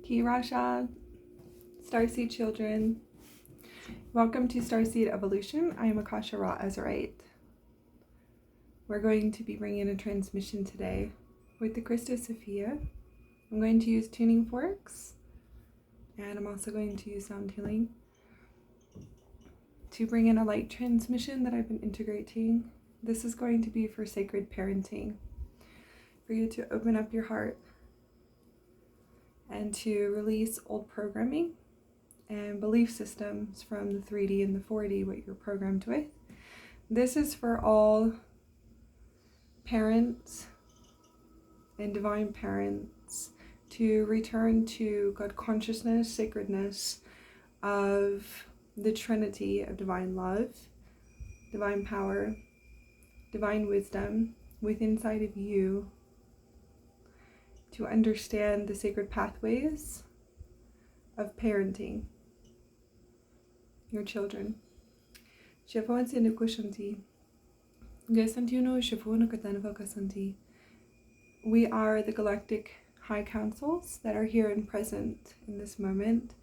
Ki Rasha, Starseed children. Welcome to Starseed Evolution. I am Akasha Ra Azurite. We're going to be bringing a transmission today with the Christos Sophia. I'm going to use tuning forks, and I'm also going to use sound healing to bring in a light transmission that I've been integrating. This is going to be for sacred parenting, for you to open up your heart and to release old programming and belief systems from the 3D and the 4D, what you're programmed with. This is for all parents and divine parents to return to God consciousness, sacredness of the Trinity of divine love, divine power, divine wisdom within inside of you, to understand the sacred pathways of parenting your children. We are the Galactic High Councils that are here and present in this moment,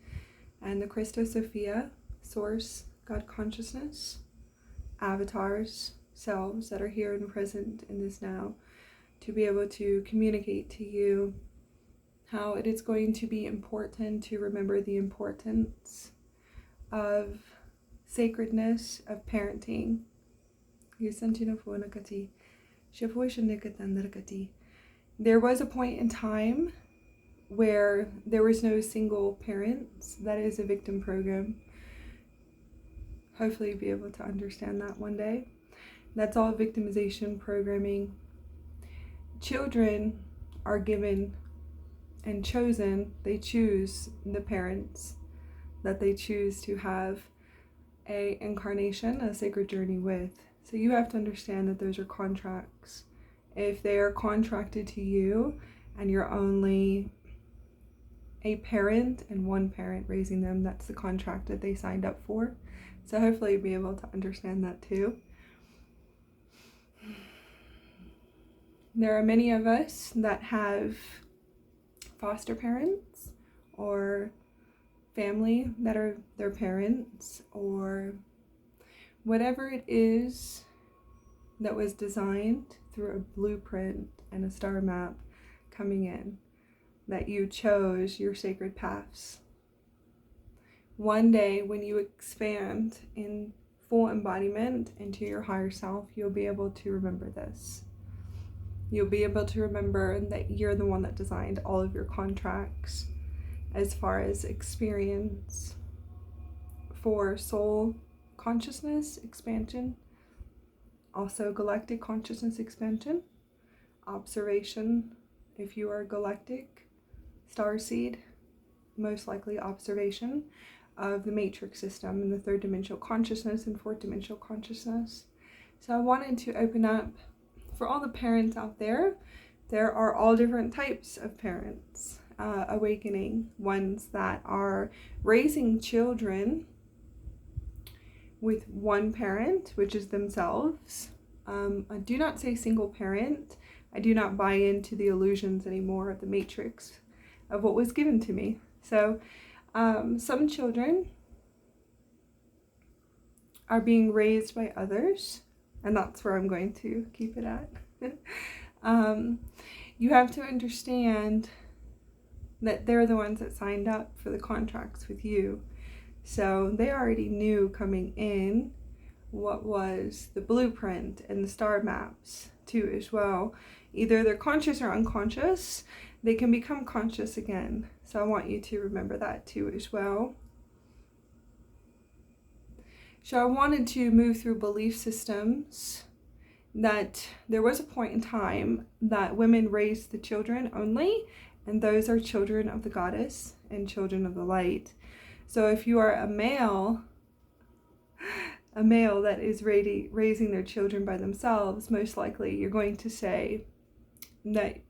and the Christos Sophia, Source, God Consciousness, avatars, selves that are here and present in this now, to be able to communicate to you how it is going to be important to remember the importance of sacredness of parenting. There was a point in time where there was no single parents. That is a victim program. Hopefully you'll be able to understand that one day. That's all victimization programming. Children are given and chosen, they choose the parents that they choose to have a incarnation, a sacred journey with. So you have to understand that those are contracts. If they are contracted to you and you're only a parent and one parent raising them, that's the contract that they signed up for. So hopefully you'll be able to understand that too. There are many of us that have foster parents or family that are their parents, or whatever it is that was designed through a blueprint and a star map coming in, that you chose your sacred paths. One day when you expand in full embodiment into your higher self, you'll be able to remember this. You'll be able to remember that you're the one that designed all of your contracts as far as experience for soul consciousness expansion, also galactic consciousness expansion, observation, if you are galactic, starseed, most likely observation of the matrix system and the third dimensional consciousness and fourth dimensional consciousness. So I wanted to open up for all the parents out there. There are all different types of parents awakening, ones that are raising children with one parent, which is themselves. I do not say single parent. I do not buy into the illusions anymore of the matrix of what was given to me. So some children are being raised by others, and that's where I'm going to keep it at. You have to understand that they're the ones that signed up for the contracts with you. So they already knew coming in what was the blueprint and the star maps too as well. Either they're conscious or unconscious. They can become conscious again. So I want you to remember that too as well. So I wanted to move through belief systems that there was a point in time that women raised the children only, and those are children of the goddess and children of the light. So if you are a male that is raising their children by themselves, most likely you're going to say that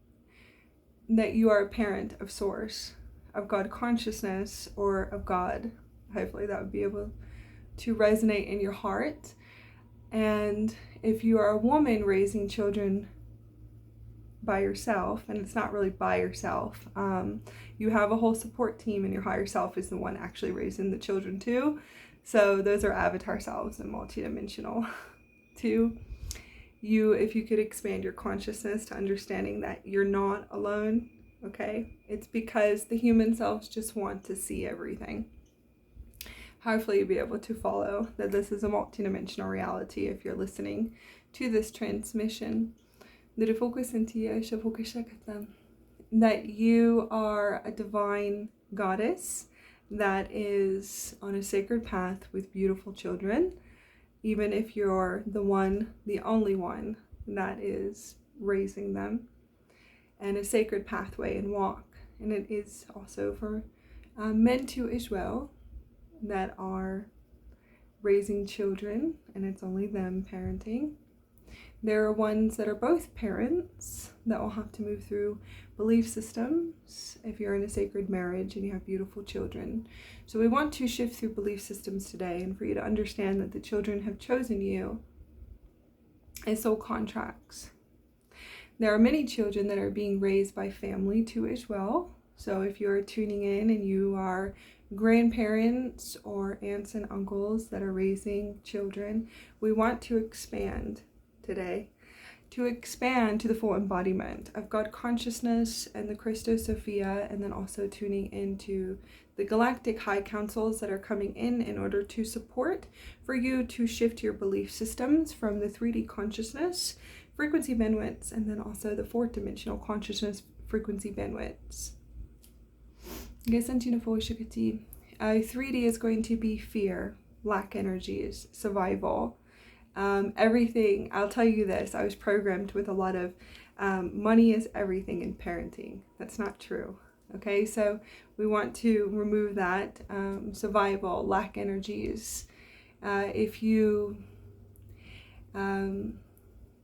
you are a parent of source, of God consciousness, or of God. Hopefully that would be able to resonate in your heart. And if you are a woman raising children by yourself, and it's not really by yourself. You have a whole support team, and your higher self is the one actually raising the children too. So those are avatar selves and multidimensional too. If you could expand your consciousness to understanding that you're not alone, okay? It's because the human selves just want to see everything. Hopefully you'll be able to follow that this is a multidimensional reality if you're listening to this transmission. That you are a divine goddess that is on a sacred path with beautiful children, even if you're the only one that is raising them, and a sacred pathway and walk. And it is also for men too as well that are raising children, and it's only them parenting. There are ones that are both parents that will have to move through belief systems if you're in a sacred marriage and you have beautiful children. So we want to shift through belief systems today, and for you to understand that the children have chosen you as soul contracts. There are many children that are being raised by family too as well. So if you're tuning in and you are grandparents or aunts and uncles that are raising children, we want to expand today, to expand to the full embodiment of God consciousness and the Christos, Sophia, and then also tuning into the galactic high councils that are coming in order to support for you to shift your belief systems from the 3D consciousness frequency bandwidths, and then also the 4th dimensional consciousness frequency bandwidths. 3D is going to be fear, lack energies, survival, everything. I'll tell you this, I was programmed with a lot of money is everything in parenting. That's not true. Okay, so we want to remove that. Survival, lack energies. If you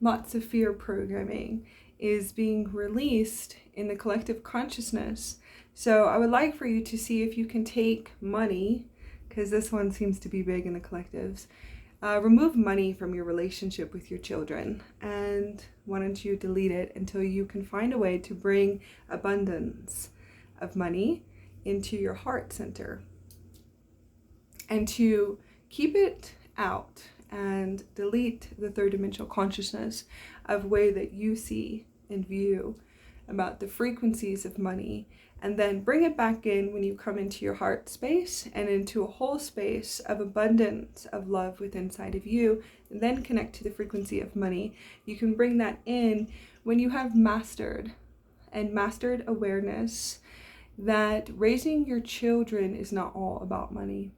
lots of fear programming is being released in the collective consciousness. So I would like for you to see if you can take money, because this one seems to be big in the collectives. Remove money from your relationship with your children, and why don't you delete it until you can find a way to bring abundance of money into your heart center, and to keep it out and delete the 3rd dimensional consciousness of way that you see and view about the frequencies of money, and then bring it back in when you come into your heart space and into a whole space of abundance of love within inside of you, and then connect to the frequency of money. You can bring that in when you have mastered awareness that raising your children is not all about money.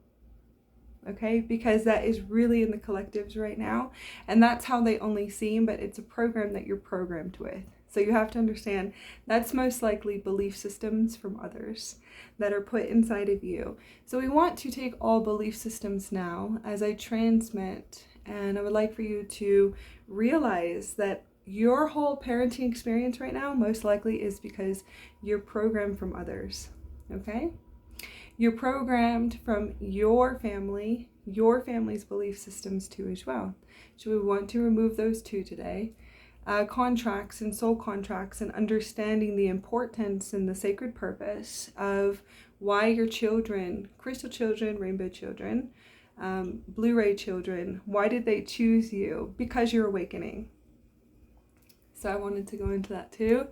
Okay, because that is really in the collectives right now, and that's how they only seem, but it's a program that you're programmed with. So you have to understand that's most likely belief systems from others that are put inside of you. So we want to take all belief systems now as I transmit, and I would like for you to realize that your whole parenting experience right now most likely is because you're programmed from others. Okay? You're programmed from your family, your family's belief systems too as well. So we want to remove those two today. Contracts and soul contracts, and understanding the importance and the sacred purpose of why your children, crystal children, rainbow children, Blu-ray children, why did they choose you? Because you're awakening. So I wanted to go into that too.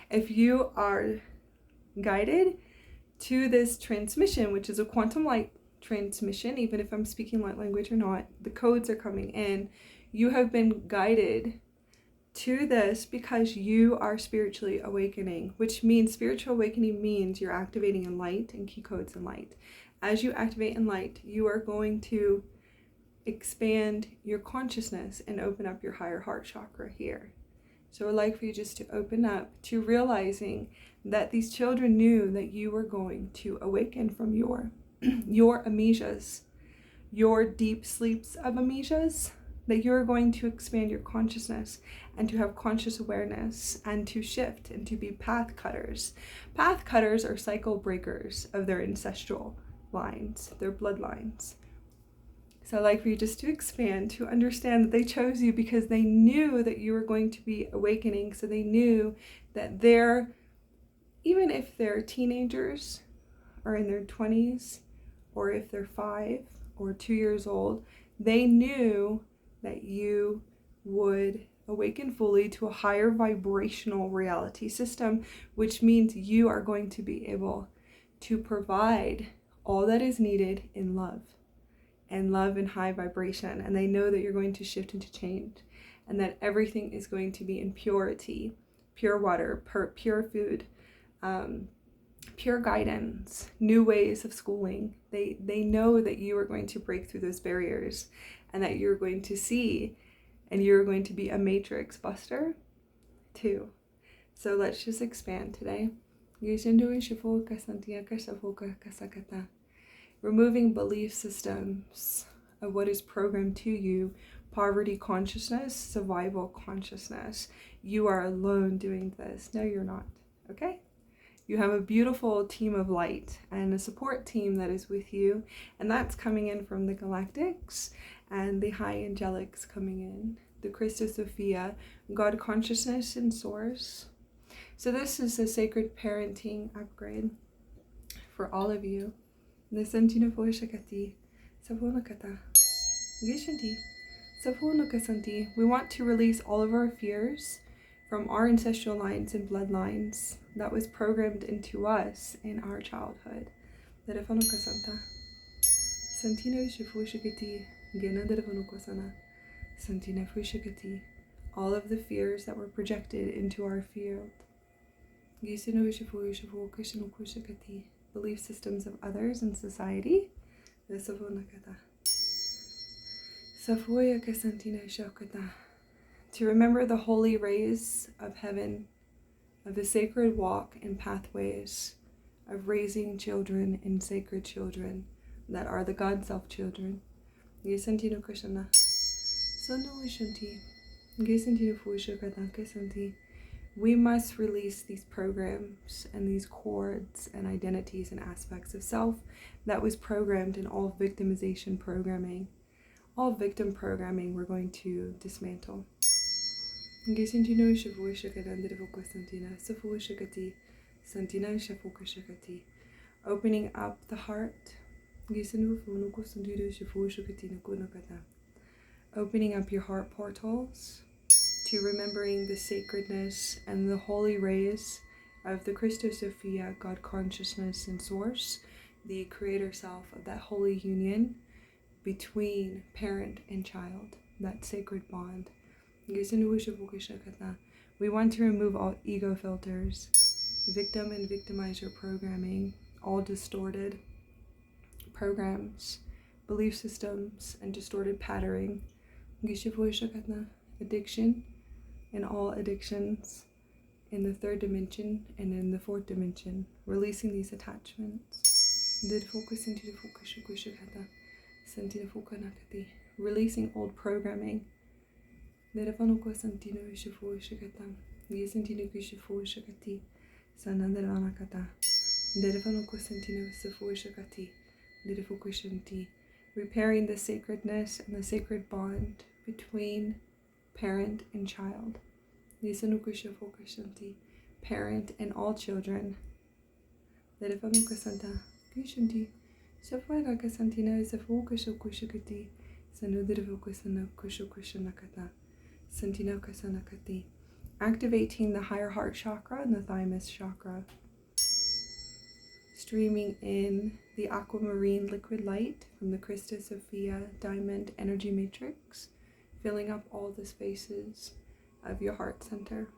If you are guided to this transmission, which is a quantum light transmission, even if I'm speaking light language or not, the codes are coming in. You have been guided to this because you are spiritually awakening, which means spiritual awakening means you're activating in light and key codes in light. As you activate in light, you are going to expand your consciousness and open up your higher heart chakra here. So I'd like for you just to open up to realizing that these children knew that you were going to awaken from your amnesias, your deep sleeps of amnesias, that you're going to expand your consciousness and to have conscious awareness and to shift and to be path cutters. Path cutters are cycle breakers of their ancestral lines, their bloodlines. So I'd like for you just to expand, to understand that they chose you because they knew that you were going to be awakening. So they knew that even if they're teenagers or in their 20s, or if they're 5 or 2 years old, they knew that you would awaken fully to a higher vibrational reality system, which means you are going to be able to provide all that is needed in love and high vibration. And they know that you're going to shift into change, and that everything is going to be in purity, pure water, pure food, pure guidance, new ways of schooling. They know that you are going to break through those barriers, and that you're going to see, and you're going to be a matrix buster too. So let's just expand today. Removing belief systems of what is programmed to you, poverty consciousness, survival consciousness. You are alone doing this. No, you're not. Okay? You have a beautiful team of light and a support team that is with you, and that's coming in from the galactics and the high angelics coming in, the Christos, Sophia, God consciousness and source. So this is a sacred parenting upgrade for all of you. We want to release all of our fears from our ancestral lines and bloodlines that was programmed into us in our childhood. All of the fears that were projected into our field. Belief systems of others in society. To remember the holy rays of heaven, of the sacred walk and pathways of raising children and sacred children that are the God Self children. We must release these programs and these cords and identities and aspects of self that was programmed in all victimization programming. All victim programming we're going to dismantle. Opening up the heart. Opening up your heart portals to remembering the sacredness and the holy rays of the Christos, Sophia, God consciousness and source, the creator self of that holy union between parent and child, that sacred bond. We want to remove all ego filters, victim and victimizer programming, all distorted programs, belief systems, and distorted patterning. Addiction and all addictions in the 3rd dimension and in the 4th dimension, releasing these attachments. Releasing old programming. Repairing the sacredness and the sacred bond between parent and child. Parent and all children. Activating the higher heart chakra and the thymus chakra. Streaming in the aquamarine liquid light from the Christos, Sophia, diamond energy matrix, filling up all the spaces of your heart center.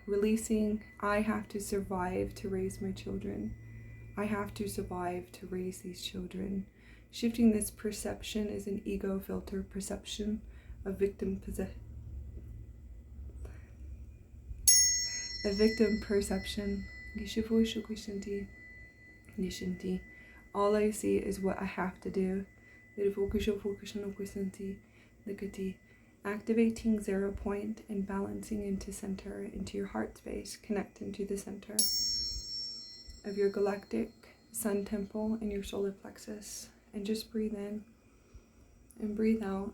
Releasing, I have to survive to raise my children. I have to survive to raise these children. Shifting this perception is an ego filter perception of victim perception. All I see is what I have to do. Activating 0 point and balancing into center, into your heart space, connecting to the center of your galactic sun temple in your solar plexus, and just breathe in and breathe out,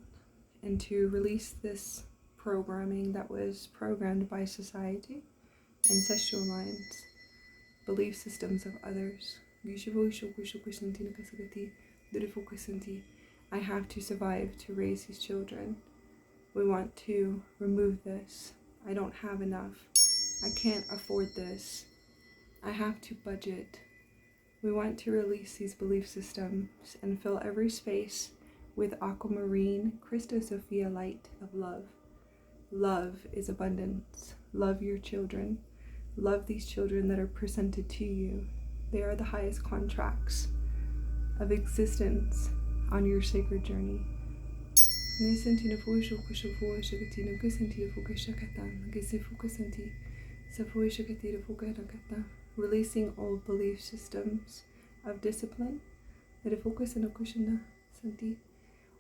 and to release this programming that was programmed by society, ancestral lines, belief systems of others. I have to survive to raise these children. We want to remove this. I don't have enough. I can't afford this. I have to budget. We want to release these belief systems and fill every space with aquamarine, Christos, Sophia light of love. Love is abundance. Love your children. Love these children that are presented to you. They are the highest contracts of existence on your sacred journey. Releasing old belief systems of discipline.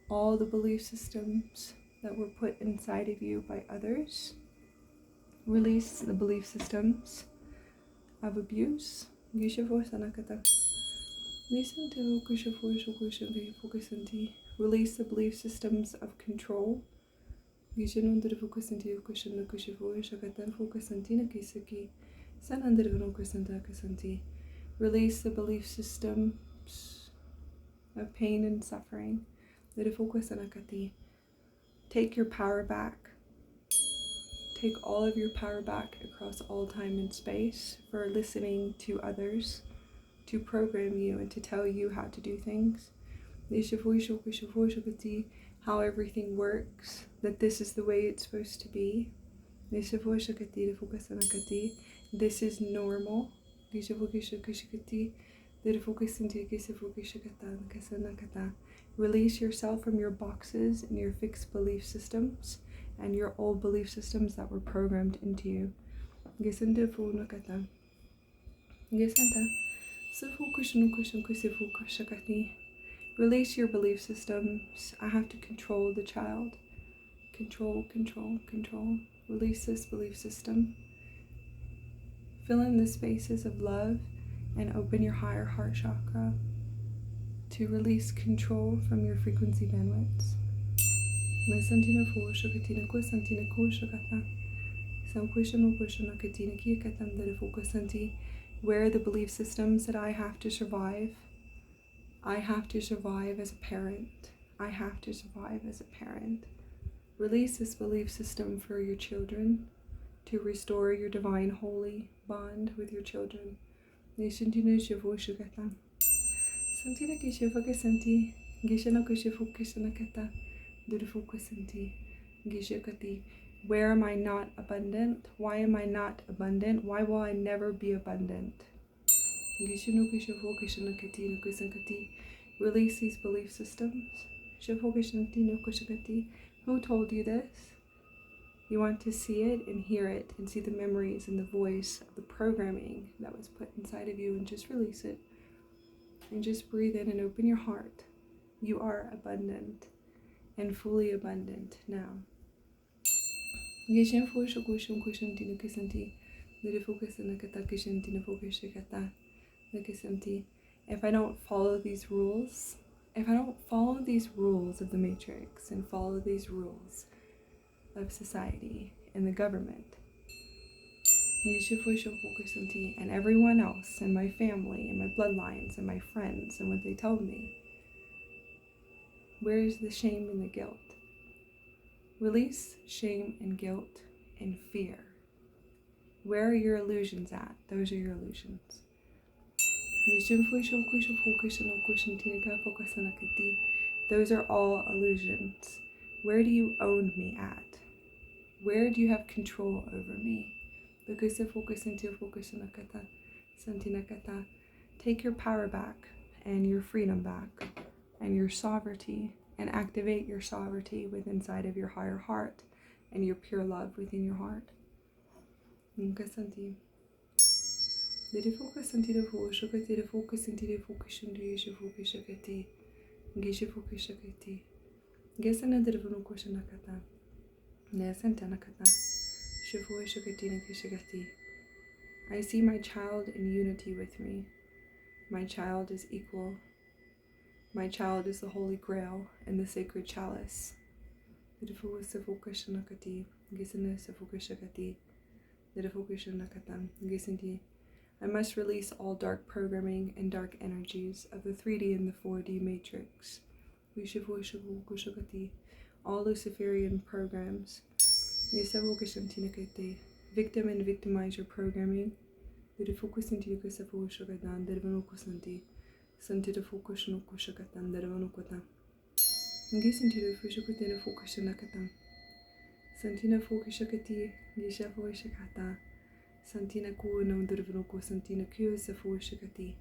All the belief systems that were put inside of you by others. Release the belief systems of abuse. Release the belief systems of control. Release the belief systems of pain and suffering. Take your power back. Take all of your power back across all time and space for listening to others to program you and to tell you how to do things. How everything works, that this is the way it's supposed to be. This is normal. Release yourself from your boxes and your fixed belief systems and your old belief systems that were programmed into you. Release your belief systems. I have to control the child. Control. Release this belief system. Fill in the spaces of love and open your higher heart chakra to release control from your frequency bandwidths. Where are the belief systems that I have to survive? I have to survive as a parent. I have to survive as a parent. Release this belief system for your children to restore your divine holy bond with your children. Where am I not abundant? Why am I not abundant? Why will I never be abundant? Release these belief systems. Who told you this? You want to see it and hear it and see the memories and the voice of the programming that was put inside of you, and just release it. And just breathe in and open your heart. You are abundant and fully abundant now. If I don't follow these rules, of the Matrix and follow these rules of society and the government, and everyone else and my family and my bloodlines and my friends and what they told me, where is the shame and the guilt? Release shame and guilt and fear. Where are your illusions at? Those are your illusions. Those are all illusions. Where do you own me at? Where do you have control over me? Take your power back and your freedom back and your sovereignty, and activate your sovereignty within inside of your higher heart and your pure love within your heart. I see my child in unity with me. My child is equal. My child is the Holy Grail and the sacred chalice. I must release all dark programming and dark energies of the 3D and the 4D matrix. All Luciferian programs. Victim and victimizer programming. Santina Fokashakati, Gisha Foshakata, Santina Kuno Dervanoko, Santina Kusa Foshakati,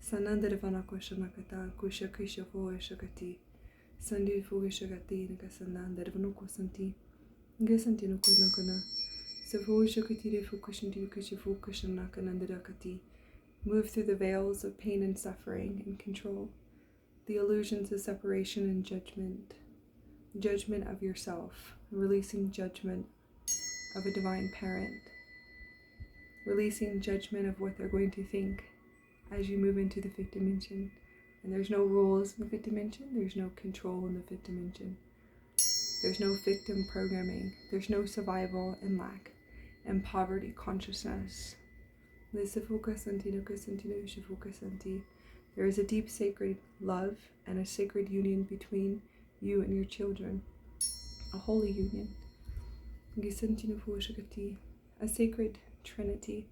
Sanandervanako Shanakata, Kusha Kisha Foshakati, Sandi Fogashakati, Nakasanan, Dervanoko Santi, Gasantino Kunakana, Savoshakati, Fokashanti, Kusha Fokashanakanan. Move through the veils of pain and suffering and control, the illusions of separation and judgment of yourself, releasing judgment of a divine parent, releasing judgment of what they're going to think as you move into the fifth dimension. And there's no rules in the fifth dimension, there's no control in the fifth dimension. There's no victim programming, there's no survival and lack and poverty consciousness. There is a deep sacred love and a sacred union between you and your children, a holy union, a sacred trinity.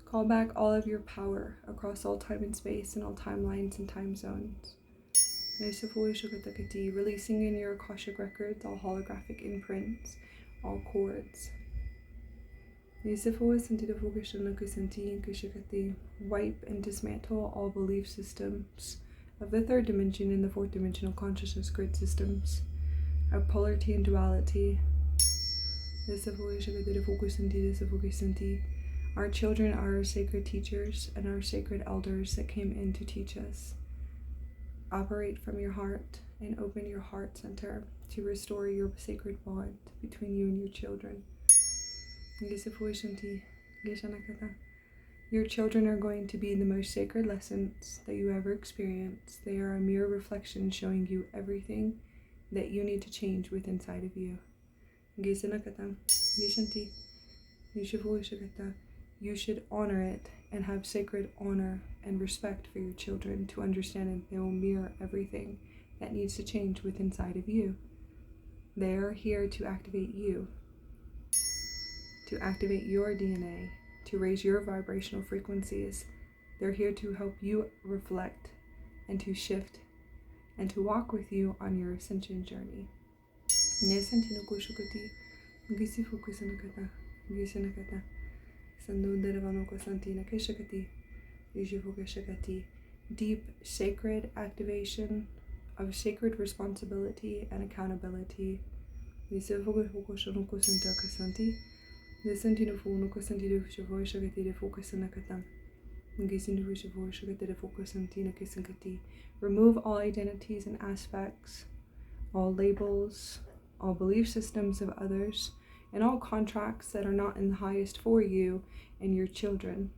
Call back all of your power across all time and space and all timelines and time zones. Releasing in your Akashic records all holographic imprints, all cords. Wipe and dismantle all belief systems of the third dimension and the fourth dimensional consciousness grid systems of polarity and duality. Our children are our sacred teachers and our sacred elders that came in to teach us. Operate from your heart and open your heart center to restore your sacred bond between you and your children. Your children are going to be the most sacred lessons that you ever experience. They are a mirror reflection showing you everything that you need to change within inside of you. You should honor it and have sacred honor and respect for your children to understand that they will mirror everything that needs to change within inside of you. They are here to activate you, to activate your DNA, to raise your vibrational frequencies. They're here to help you reflect and to shift and to walk with you on your ascension journey. Deep sacred activation of sacred responsibility and accountability. Remove all identities and aspects, all labels, all belief systems of others, and all contracts that are not in the highest for you and your children.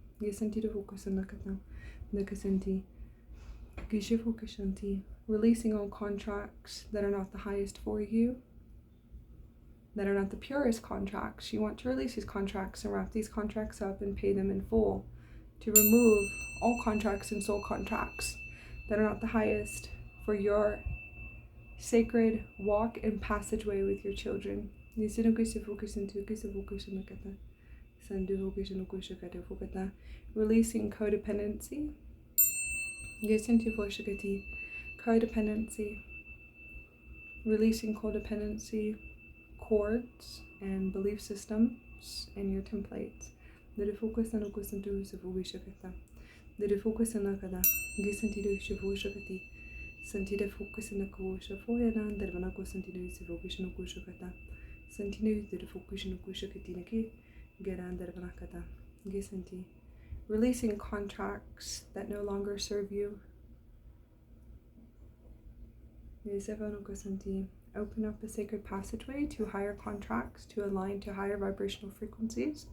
Releasing all contracts that are not the highest for you, that are not the purest contracts. You want to release these contracts and wrap these contracts up and pay them in full, to remove all contracts and soul contracts that are not the highest for your sacred walk and passageway with your children. Releasing codependency. Releasing codependency cords and belief systems and your templates. Santida focus in the kosha foyana, dervanako santino focus no kushakata. Santino the focus no kushakatinaki, geran dervanakata. Gisanti. Releasing contracts that no longer serve you. open up a sacred passageway to higher contracts, to align to higher vibrational frequencies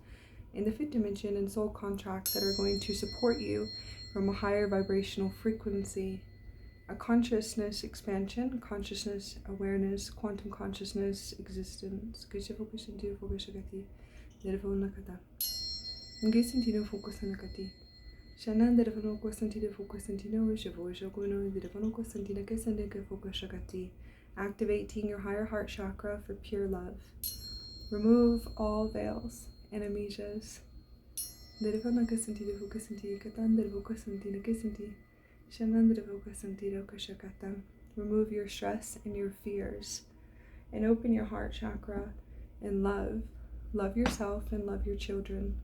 in the fifth dimension, and soul contracts that are going to support you from a higher vibrational frequency, a consciousness expansion, consciousness awareness, quantum consciousness existence. Focus into focus nakati. Derivon nakata. Engage into focus nakati. Shanan derivon focus into focus into shavo shagono derivon focus into kesende focus nakati. Activating your higher heart chakra for pure love. Remove all veils and amnesias. Derivon focus into katan derivon focus into kesinti. Remove your stress and your fears and open your heart chakra and love. Love yourself and love your children.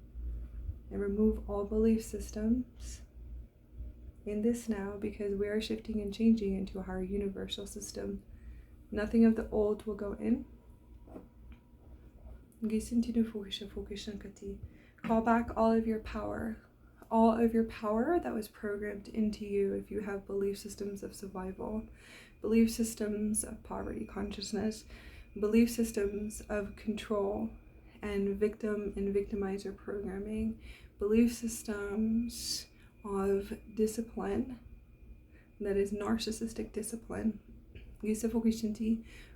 And remove all belief systems in this now, because we are shifting and changing into a higher universal system. Nothing of the old will go in. Call back all of your power. All of your power that was programmed into you if you have belief systems of survival, belief systems of poverty consciousness, belief systems of control and victim and victimizer programming, belief systems of discipline that is narcissistic discipline.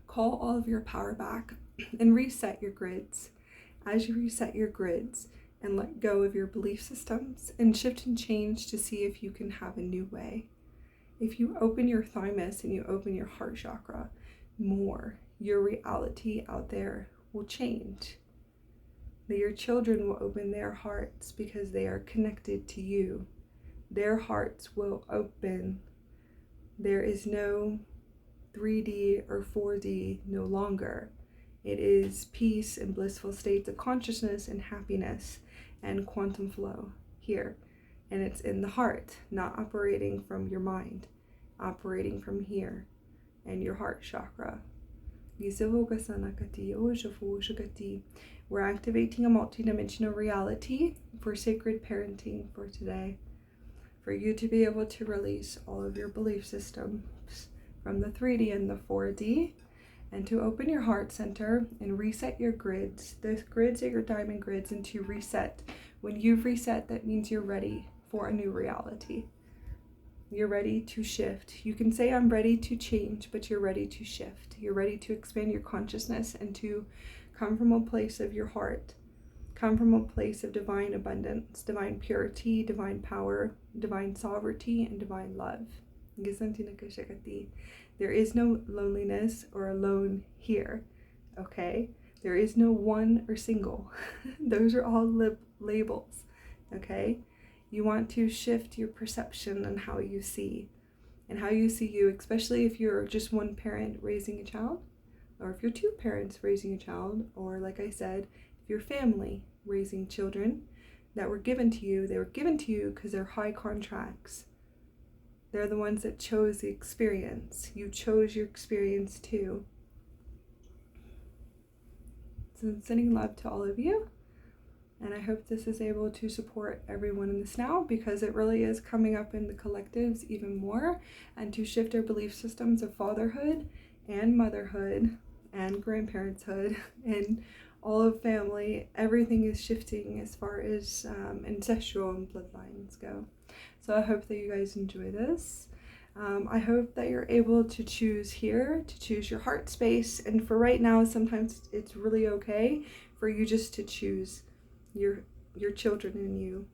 Call all of your power back and reset your grids. As you reset your grids, and let go of your belief systems and shift and change to see if you can have a new way. If you open your thymus and you open your heart chakra more, your reality out there will change. That your children will open their hearts because they are connected to you. Their hearts will open. There is no 3D or 4D no longer. It is peace and blissful states of consciousness and happiness and quantum flow here. And it's in the heart, not operating from your mind, operating from here and your heart chakra. We're activating a multidimensional reality for sacred parenting for today. For you to be able to release all of your belief systems from the 3D and the 4D, and to open your heart center and reset your grids. Those grids are your diamond grids, and to reset. When you've reset, that means you're ready for a new reality. You're ready to shift. You can say, I'm ready to change, but you're ready to shift. You're ready to expand your consciousness and to come from a place of your heart. Come from a place of divine abundance, divine purity, divine power, divine sovereignty, and divine love. There is no loneliness or alone here, okay? There is no one or single. Those are all labels, okay? You want to shift your perception on how you see and how you see you, especially if you're just one parent raising a child, or if you're two parents raising a child, or like I said, if you're family raising children that were given to you. They were given to you because they're high contracts. They're the ones that chose the experience. You chose your experience too. So I'm sending love to all of you. And I hope this is able to support everyone in this now, because it really is coming up in the collectives even more, and to shift our belief systems of fatherhood and motherhood and grandparentshood and all of family. Everything is shifting as far as ancestral and bloodlines go. So I hope that you guys enjoy this. I hope that you're able to choose here, to choose your heart space. And for right now, sometimes it's really okay for you just to choose your children and you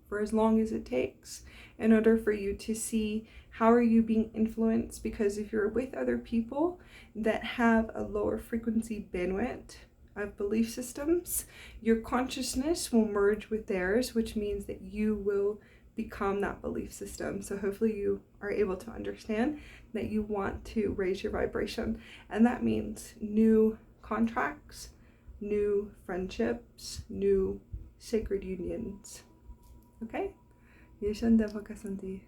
for as long as it takes, in order for you to see how are you being influenced. Because if you're with other people that have a lower frequency bandwidth of belief systems, your consciousness will merge with theirs, which means that you will become that belief system. So hopefully you are able to understand that you want to raise your vibration, and that means new contracts, new friendships, new sacred unions. Okay? Yeshanda Vakasanti.